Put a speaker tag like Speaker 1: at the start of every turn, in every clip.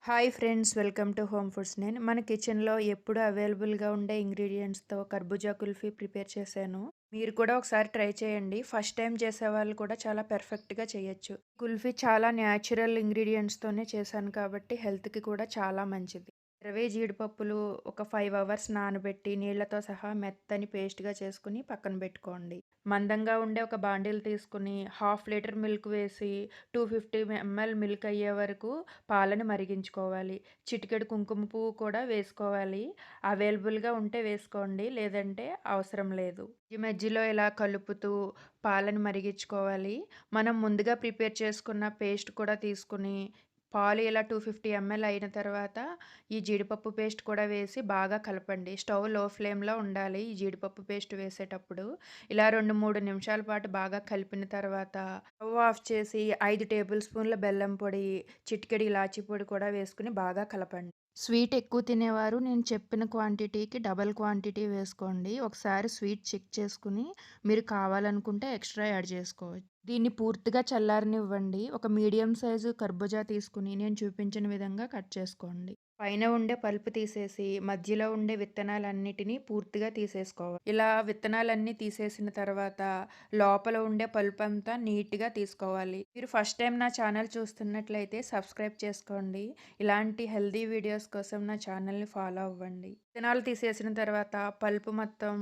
Speaker 1: Hi friends, welcome to home foods. నేను మన కిచెన్లో ఎప్పుడు అవైలబుల్గా ఉండే ఇంగ్రీడియంట్స్తో కర్బూజా కుల్ఫీ ప్రిపేర్ చేశాను. మీరు కూడా ఒకసారి ట్రై చేయండి. ఫస్ట్ టైం చేసేవాళ్ళు కూడా చాలా పర్ఫెక్ట్గా చేయొచ్చు. కుల్ఫీ చాలా న్యాచురల్ ఇంగ్రీడియంట్స్తోనే చేశాను కాబట్టి హెల్త్కి కూడా చాలా మంచిది. 20 జీడిపప్పులు ఒక 5 అవర్స్ నానబెట్టి నీళ్లతో సహా మెత్తని పేస్ట్గా చేసుకుని పక్కన పెట్టుకోండి. మందంగా ఉండే ఒక బాండిల్ తీసుకుని హాఫ్ లీటర్ మిల్క్ వేసి 250 ml మిల్క్ అయ్యే వరకు పాలని మరిగించుకోవాలి. చిటికెడు కుంకుమ పువ్వు కూడా వేసుకోవాలి. అవైలబుల్‌గా ఉంటే వేసుకోండి. లేదంటే అవసరం లేదు. ఈ మధ్యలో ఇలా కలుపుతూ పాలను మరిగించుకోవాలి. మనం ముందుగా ప్రిపేర్ చేసుకున్న పేస్ట్ కూడా తీసుకుని పాలు ఇలా 250 ml అయిన తర్వాత ఈ జీడిపప్పు పేస్ట్ కూడా వేసి బాగా కలపండి. స్టవ్ లో ఫ్లేమ్‌లో ఉండాలి ఈ జీడిపప్పు పేస్ట్ వేసేటప్పుడు. ఇలా 2, 3 నిమిషాల పాటు బాగా కలిపిన తర్వాత స్టవ్ ఆఫ్ చేసి 5 టేబుల్ స్పూన్ల బెల్లం పొడి, చిటికెడు ఇలాచీ పొడి కూడా వేసుకొని బాగా కలపండి. స్వీట్ ఎక్కువ తినేవారు నేను చెప్పిన క్వాంటిటీకి డబుల్ క్వాంటిటీ వేసుకోండి. ఒకసారి స్వీట్ చెక్ చేసుకుని మీరు కావాలనుకుంటే ఎక్స్‌ట్రా యాడ్ చేసుకోవచ్చు. దీన్ని పూర్తిగా చల్లారనివ్వండి. ఒక మీడియం సైజు కర్బూజా తీసుకుని నేను చూపించిన విధంగా కట్ చేసుకోండి. పైన ఉండే పల్ప్ తీసేసి మధ్యలో ఉండే విత్తనాలన్నిటిని పూర్తిగా తీసేసుకోవాలి. ఇలా విత్తనాలన్నీ తీసేసిన తర్వాత లోపల ఉండే పల్ప్ అంతా నీట్‌గా తీసుకోవాలి. మీరు ఫస్ట్ టైం నా ఛానల్ చూస్తున్నట్లయితే సబ్స్క్రైబ్ చేసుకోండి. ఇలాంటి హెల్తీ వీడియోస్ కోసం నా ఛానల్‌ని ఫాలో అవ్వండి. విత్తనాలు తీసేసిన తర్వాత పల్ప్ మొత్తం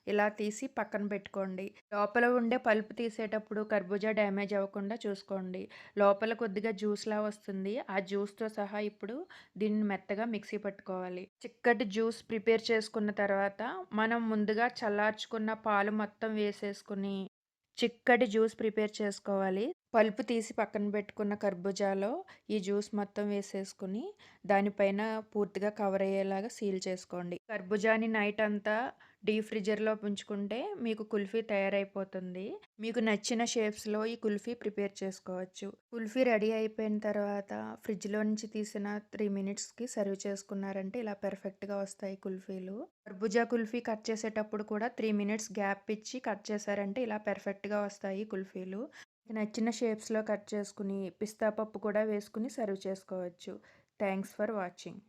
Speaker 1: ఇలా తీసి పక్కన పెట్టుకోండి. లోపల ఉండే పల్ప్ తీసేటప్పుడు కర్బూజా డ్యామేజ్ అవ్వకుండా చూసుకోండి. లోపల కొద్దిగా జ్యూస్‌లా వస్తుంది. ఆ జ్యూస్‌తో సహా ఇప్పుడు దీన్ని మెత్తగా మిక్సీ పట్టుకోవాలి. చిక్కటి జ్యూస్ ప్రిపేర్ చేసుకున్న తర్వాత మనం ముందుగా చల్లార్చుకున్న పాలు మొత్తం వేసేసుకుని చిక్కటి జ్యూస్ ప్రిపేర్ చేసుకోవాలి. పల్ప్ తీసి పక్కన పెట్టుకున్న కర్బూజాలో ఈ జ్యూస్ మొత్తం వేసేసుకుని దానిపైన పూర్తిగా కవర్ అయ్యేలాగా సీల్ చేసుకోండి. కర్బూజాని నైట్ అంతా డీప్ ఫ్రిడ్జర్‌లో ఉంచుకుంటే మీకు కుల్ఫీ తయారైపోతుంది. మీకు నచ్చిన షేప్స్‌లో ఈ కుల్ఫీ ప్రిపేర్ చేసుకోవచ్చు. కుల్ఫీ రెడీ అయిపోయిన తర్వాత ఫ్రిడ్జ్‌లో నుంచి తీసిన 3 మినిట్స్‌కి సర్వ్ చేసుకున్నారంటే ఇలా పర్ఫెక్ట్‌గా వస్తాయి కుల్ఫీలు. కర్బూజా కుల్ఫీ కట్ చేసేటప్పుడు కూడా 3 మినిట్స్ గ్యాప్ ఇచ్చి కట్ చేశారంటే ఇలా పర్ఫెక్ట్‌గా వస్తాయి కుల్ఫీలు. మీకు నచ్చిన షేప్స్‌లో కట్ చేసుకుని పిస్తా పప్పు కూడా వేసుకుని సర్వ్ చేసుకోవచ్చు. Thanks for watching.